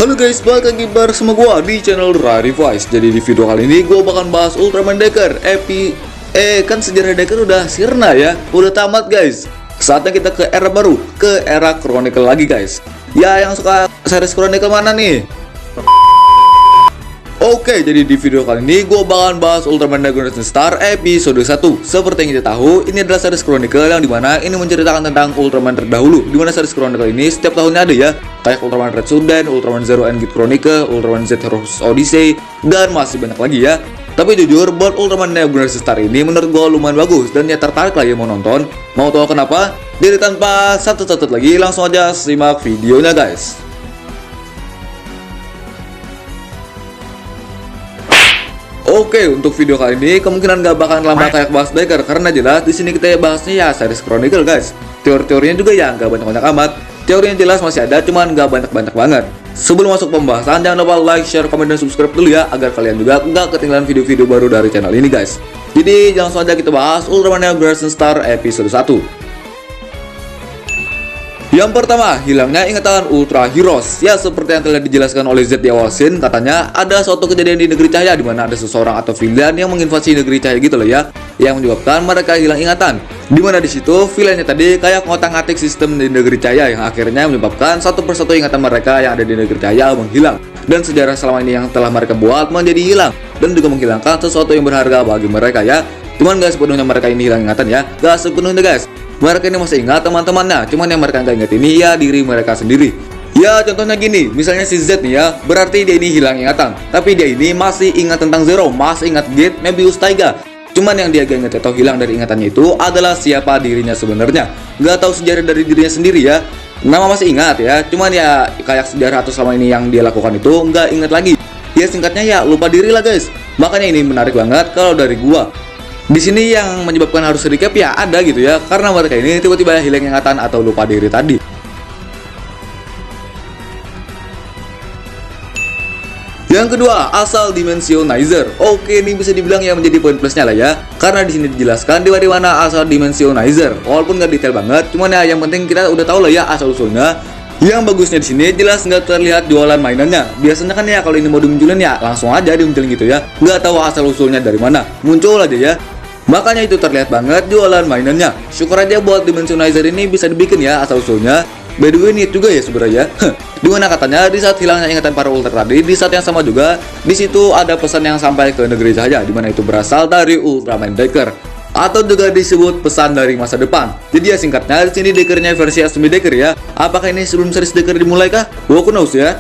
Halo guys, balik lagi bersama gua di channel Rarivice. Jadi di video kali ini gua bakal bahas Ultraman Decker kan sejarah Decker udah sirna ya, udah tamat guys. Saatnya kita ke era baru, ke era Chronicle lagi guys. Ya, yang suka series Chronicle mana nih? Oke, jadi di video kali ini gue bakalan bahas Ultraman Dragon Rising Star episode 1. Seperti yang kita tahu, ini adalah series Chronicle yang dimana ini menceritakan tentang Ultraman terdahulu. Dimana series Chronicle ini setiap tahunnya ada ya, kayak Ultraman Red Sunden, Ultraman Zero and Git Chronicle, Ultraman Z Heroes Odyssey, dan masih banyak lagi ya. Tapi jujur, buat Ultraman Dragon Rising Star ini menurut gue lumayan bagus dan ya tertarik lagi mau nonton. Mau tahu kenapa? Jadi tanpa satu-satu lagi, langsung aja simak videonya guys. Oke, untuk video kali ini kemungkinan gak bakalan lama kayak bahas Decker karena jelas di sini kita bahasnya ya series Chronicle guys. Teori-teorinya juga ya nggak banyak-banyak amat. Teorinya jelas masih ada, cuman nggak banyak-banyak banget. Sebelum masuk pembahasan, jangan lupa like, share, komen, dan subscribe dulu ya agar kalian juga nggak ketinggalan video-video baru dari channel ini guys. Jadi langsung aja kita bahas Ultraman Dragon Rising Star episode 1. Yang pertama, hilangnya ingatan Ultra Heroes. Ya, seperti yang telah dijelaskan oleh Z di awal scene, katanya ada suatu kejadian di negeri cahaya di mana ada seseorang atau villain yang menginvasi negeri cahaya gitu loh ya, yang menyebabkan mereka hilang ingatan. Di mana di situ villainnya tadi kayak ngotak-ngatik sistem di negeri cahaya yang akhirnya menyebabkan satu persatu ingatan mereka yang ada di negeri cahaya menghilang. Dan sejarah selama ini yang telah mereka buat menjadi hilang dan juga menghilangkan sesuatu yang berharga bagi mereka ya. Cuman gak sepenuhnya mereka ini hilang ingatan ya, gak sepenuhnya guys. Mereka ini masih ingat teman-temannya, cuman yang mereka nggak ingat ini ya diri mereka sendiri. Ya contohnya gini, misalnya si Z nih ya, berarti dia ini hilang ingatan, tapi dia ini masih ingat tentang Zero, masih ingat Gate, Mebius, Taiga. Cuman yang dia gak ingat atau hilang dari ingatannya itu adalah siapa dirinya sebenarnya. Gak tahu sejarah dari dirinya sendiri ya. Nama masih ingat ya, cuman ya kayak sejarah atau selama ini yang dia lakukan itu nggak ingat lagi. Ya singkatnya ya lupa diri lah guys. Makanya ini menarik banget kalau dari gua. Di sini yang menyebabkan harus recap ya ada gitu ya, karena mereka ini tiba-tiba hilang ingatan atau lupa diri tadi. Yang kedua, asal Dimensionizer. Oke, ini bisa dibilang yang menjadi poin plusnya lah ya, karena di sini dijelaskan di mana asal Dimensionizer. Walaupun nggak detail banget, cuman ya yang penting kita udah tahu lah ya asal usulnya. Yang bagusnya di sini jelas nggak terlihat jualan mainannya. Biasanya kan ya kalau ini mau dimunculin ya langsung aja dimunculin gitu ya, nggak tahu asal usulnya dari mana, muncul aja ya. Makanya itu terlihat banget jualan mainannya. Syukur aja buat Dimensionizer ini bisa dibikin ya asal usulnya. By the way, niat juga ya sebenarnya. Dimana katanya di saat hilangnya ingatan para ultra tadi, di saat yang sama juga di situ ada pesan yang sampai ke negeri cahaya, dimana itu berasal dari Ultraman Decker, atau juga disebut pesan dari masa depan. Jadi ya singkatnya di sini Deckernya versi asli Decker ya. Apakah ini sebelum series Decker dimulai kah? Who knows ya.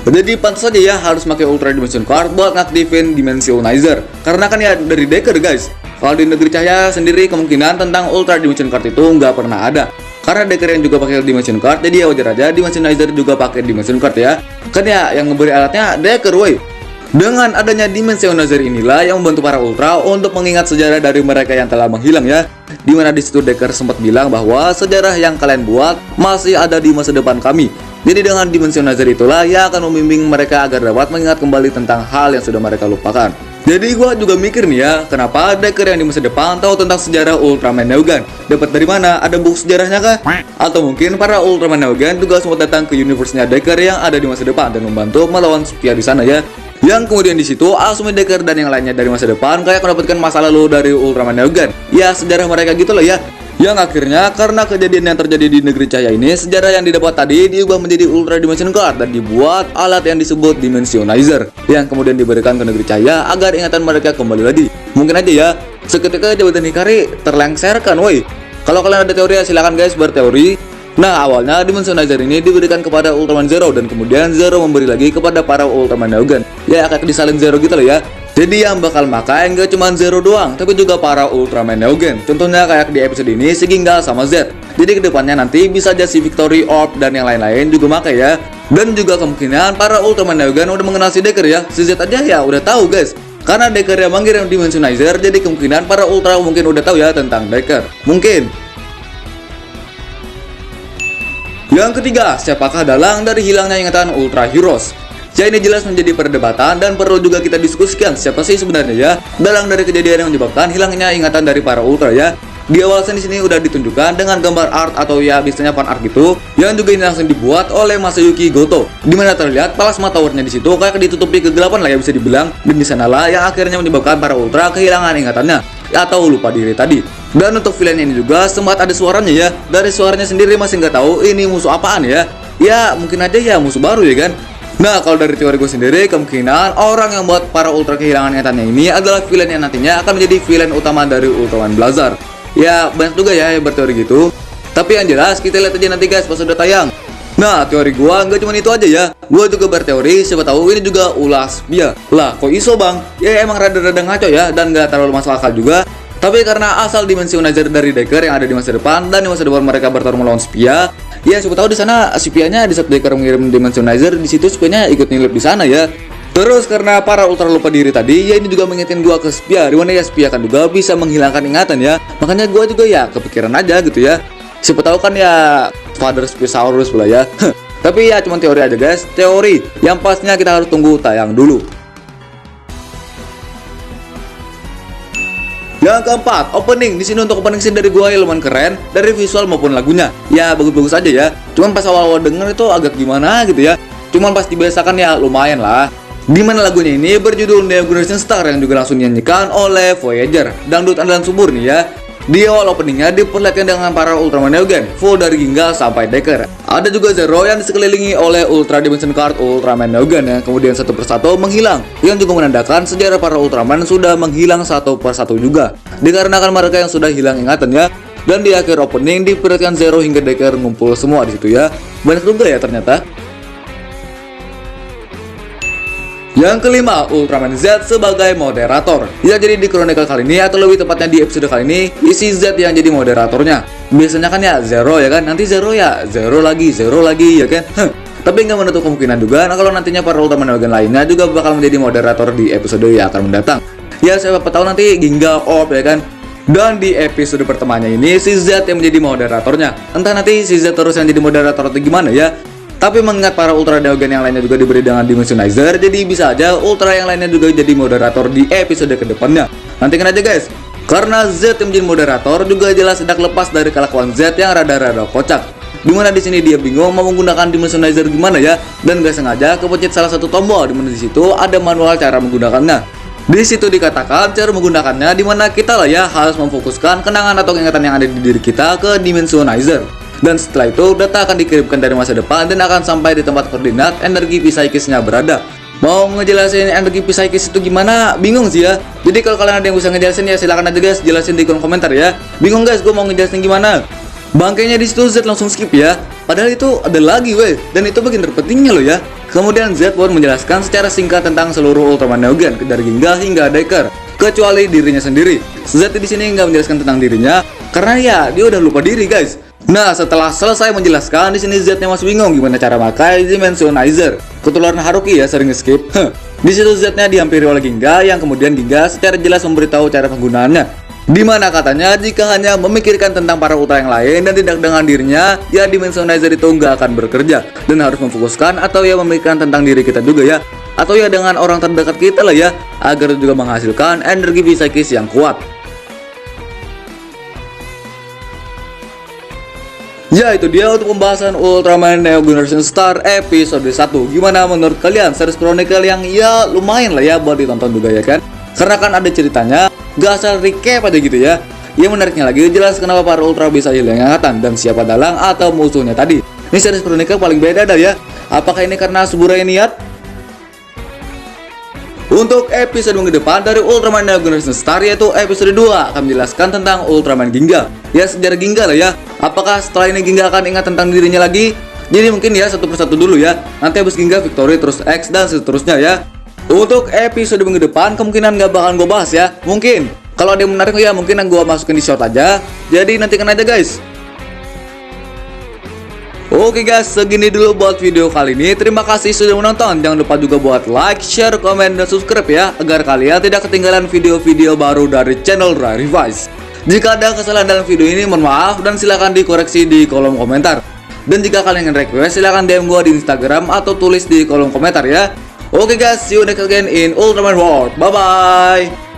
Jadi pantas saja ya harus pakai Ultra Dimension Card buat ngaktifin Dimensionizer. Karena kan ya dari Decker guys. Kalau di negeri cahaya sendiri kemungkinan tentang Ultra Dimension Card itu nggak pernah ada. Karena Decker yang juga pakai Dimension Card, jadi ya wajar aja Dimensionizer juga pakai Dimension Card ya. Kan ya yang memberi alatnya Decker woi. Dengan adanya Dimensionizer inilah yang membantu para Ultra untuk mengingat sejarah dari mereka yang telah menghilang ya. Dimana di situ Decker sempat bilang bahwa sejarah yang kalian buat masih ada di masa depan kami. Jadi dengan Dimensionizer itulah yang akan membimbing mereka agar dapat mengingat kembali tentang hal yang sudah mereka lupakan. Jadi gua juga mikir nih ya, kenapa Decker yang di masa depan tahu tentang sejarah Ultraman Neogan? Dapat dari mana? Ada buku sejarahnya kah? Atau mungkin para Ultraman Neogan juga sempat datang ke universe-nya Decker yang ada di masa depan dan membantu melawan Spia di sana ya. Yang kemudian di situ Asumi Decker dan yang lainnya dari masa depan kayak mendapatkan masa lalu dari Ultraman Neogan. Ya sejarah mereka gitu loh ya. Yang akhirnya karena kejadian yang terjadi di negeri cahaya ini, sejarah yang didapat tadi diubah menjadi Ultra Dimension Card dan dibuat alat yang disebut Dimensionizer yang kemudian diberikan ke negeri cahaya agar ingatan mereka kembali lagi. Mungkin aja ya seketika jabatan Hikari terlengserkan woi. Kalau kalian ada teori ya silakan guys berteori. Nah awalnya Dimensionizer ini diberikan kepada Ultraman Zero dan kemudian Zero memberi lagi kepada para Ultraman Neogan. Ya kayak disalin Zero gitu loh ya. Jadi yang bakal makai nggak cuma Zero doang, tapi juga para Ultraman Neogan. Contohnya kayak di episode ini si Gingal sama Z. Jadi kedepannya nanti bisa aja si Victory Orb dan yang lain-lain juga makai ya. Dan juga kemungkinan para Ultraman Neogan udah mengenal si Decker ya. Si Z aja ya udah tahu guys. Karena Decker yang mengirim Dimensionizer, jadi kemungkinan para Ultra mungkin udah tahu ya tentang Decker. Mungkin. Yang ketiga, siapakah dalang dari hilangnya ingatan Ultra Heroes? Ya ini jelas menjadi perdebatan dan perlu juga kita diskusikan siapa sih sebenarnya ya dalang dari kejadian yang menyebabkan hilangnya ingatan dari para Ultra ya. Di awal scene di sini udah ditunjukkan dengan gambar art atau ya biasanya fan art gitu, yang juga ini langsung dibuat oleh Masayuki Goto. Dimana terlihat plasma towernya di situ kayak ditutupi kegelapan lah ya bisa dibilang, dan di sanalah yang akhirnya menyebabkan para ultra kehilangan ingatannya atau lupa diri tadi. Dan untuk villain ini juga sempat ada suaranya ya. Dari suaranya sendiri masih nggak tahu ini musuh apaan ya. Ya mungkin aja ya musuh baru ya kan. Nah, kalau dari teori gue sendiri, kemungkinan orang yang buat para ultra kehilangan ingatannya ini adalah villain yang nantinya akan menjadi villain utama dari Ultraman Blazar. Ya, banyak juga ya yang berteori gitu. Tapi yang jelas, kita lihat aja nanti guys pas udah tayang. Nah, teori gua nggak cuma itu aja ya. Gua juga berteori, siapa tahu ini juga ulah Spia. Lah, kok iso bang? Ya emang rada-rada ngaco ya, dan nggak terlalu masuk akal juga. Tapi karena asal dimensionizer dari Decker yang ada di masa depan, dan di masa depan mereka bertarung melawan Spia, ya siapa tahu di sana Spia-nya di saat Decker mengirim dimensionizer, di situ Spia-nya ikut nilip di sana ya. Terus karena para ultra lupa diri tadi, ya ini juga mengingetin gua ke Spia, dimana ya Spia kan juga bisa menghilangkan ingatan ya. Makanya gua juga ya kepikiran aja gitu ya. Siapa tahu kan ya Father Spisaurus pula ya. Tapi ya cuma teori aja guys, teori. Yang pastinya kita harus tunggu tayang dulu. Yang keempat, opening. Di sini untuk opening scene dari gua ya lumayan keren, dari visual maupun lagunya. Ya bagus-bagus aja ya. Cuman pas awal-awal denger itu agak gimana gitu ya. Cuman pas dibiasakan ya lumayan lah. Dimana lagunya ini berjudul Neo Generation Star yang juga langsung dinyanyikan oleh Voyager, dangdut andalan subur nih ya. Di awal openingnya diperlihatkan dengan para Ultraman Neogen, full dari Ginga sampai Decker. Ada juga Zero yang disekelilingi oleh Ultra Dimension Card Ultraman Neogen yang kemudian satu persatu menghilang, yang juga menandakan sejarah para Ultraman sudah menghilang satu persatu juga, dikarenakan mereka yang sudah hilang ingatannya. Dan di akhir opening diperlihatkan Zero hingga Decker ngumpul semua di situ ya. Banyak juga ya ternyata. Yang kelima, Ultraman Z sebagai moderator. Ya jadi di Chronicle kali ini, atau lebih tepatnya di episode kali ini, isi Z yang jadi moderatornya. Biasanya kan ya Zero ya kan, nanti Zero ya Zero lagi ya kan. Tapi nggak menutup kemungkinan juga, nah kalau nantinya para Ultraman Neogen lainnya juga bakal menjadi moderator di episode yang akan mendatang. Ya siapa tahu nanti Ginga Orb ya kan. Dan di episode pertamanya ini si Z yang menjadi moderatornya. Entah nanti si Z terus yang jadi moderator atau gimana ya. Tapi mengingat para Ultra Neogen yang lainnya juga diberi dengan Dimensionizer, jadi bisa aja Ultra yang lainnya juga jadi moderator di episode kedepannya. Nantikan aja guys. Karena Z yang menjadi moderator juga jelas tidak lepas dari kelakuan Z yang rada-rada kocak. Dimana di sini dia bingung mau menggunakan Dimensionizer gimana ya, dan gak sengaja kepencet salah satu tombol dimana di situ ada manual cara menggunakannya. Di situ dikatakan cara menggunakannya dimana kita lah ya harus memfokuskan kenangan atau ingatan yang ada di diri kita ke Dimensionizer. Dan setelah itu data akan dikirimkan dari masa depan dan akan sampai di tempat koordinat energi psikisnya berada. Mau ngejelasin energi psikis itu gimana? Bingung sih ya. Jadi kalau kalian ada yang bisa ngejelasin ya silakan aja guys, jelasin di kolom komentar ya. Bingung guys, gue mau ngejelasin gimana? Bangkainya di situ Z langsung skip ya. Padahal itu ada lagi weh, dan itu bagian terpentingnya loh ya. Kemudian Z pun menjelaskan secara singkat tentang seluruh Ultraman Neogen dari Ginga hingga Decker, kecuali dirinya sendiri. Z di sini nggak menjelaskan tentang dirinya karena ya dia udah lupa diri guys. Nah, setelah selesai menjelaskan, di sini Z-nya masih bingung gimana cara pakai Dimensionizer. Ketularan Haruki ya sering skip. Di situ Z-nya dihampiri oleh Ginga, yang kemudian Ginga secara jelas memberitahu cara penggunaannya. Dimana katanya jika hanya memikirkan tentang para ultra yang lain dan tidak dengan dirinya, ya Dimensionizer itu nggak akan bekerja dan harus memfokuskan atau ya memikirkan tentang diri kita juga ya, atau ya dengan orang terdekat kita lah ya, agar juga menghasilkan energi psikis yang kuat. Ya itu dia untuk pembahasan Ultraman Neo Generation Star episode 1. Gimana menurut kalian series Chronicle yang ya lumayan lah ya buat ditonton juga ya kan? Karena kan ada ceritanya, gak asal recap aja gitu ya. Yang menariknya lagi jelas kenapa para Ultra bisa hilang ingatan dan siapa dalang atau musuhnya tadi. Ini series Chronicle paling beda dah ya. Apakah ini karena seburai niat? Untuk episode minggu depan dari Ultraman Neo Generation Star yaitu episode 2 akan menjelaskan tentang Ultraman Ginga. Ya sejarah Ginga lah ya. Apakah setelah ini Ginga akan ingat tentang dirinya lagi? Jadi mungkin ya satu persatu dulu ya. Nanti habis Ginga Victory terus X dan seterusnya ya. Untuk episode minggu depan kemungkinan gak bakal gue bahas ya. Mungkin kalau ada yang menarik ya mungkin gue masukin di short aja. Jadi nantikan aja guys. Oke guys, segini dulu buat video kali ini. Terima kasih sudah menonton. Jangan lupa juga buat like, share, komen, dan subscribe ya, agar kalian tidak ketinggalan video-video baru dari channel Rarivice. Jika ada kesalahan dalam video ini, mohon maaf dan silahkan dikoreksi di kolom komentar. Dan jika kalian ingin request, silahkan DM gua di Instagram atau tulis di kolom komentar ya. Oke guys, see you next again in Ultraman World. Bye bye.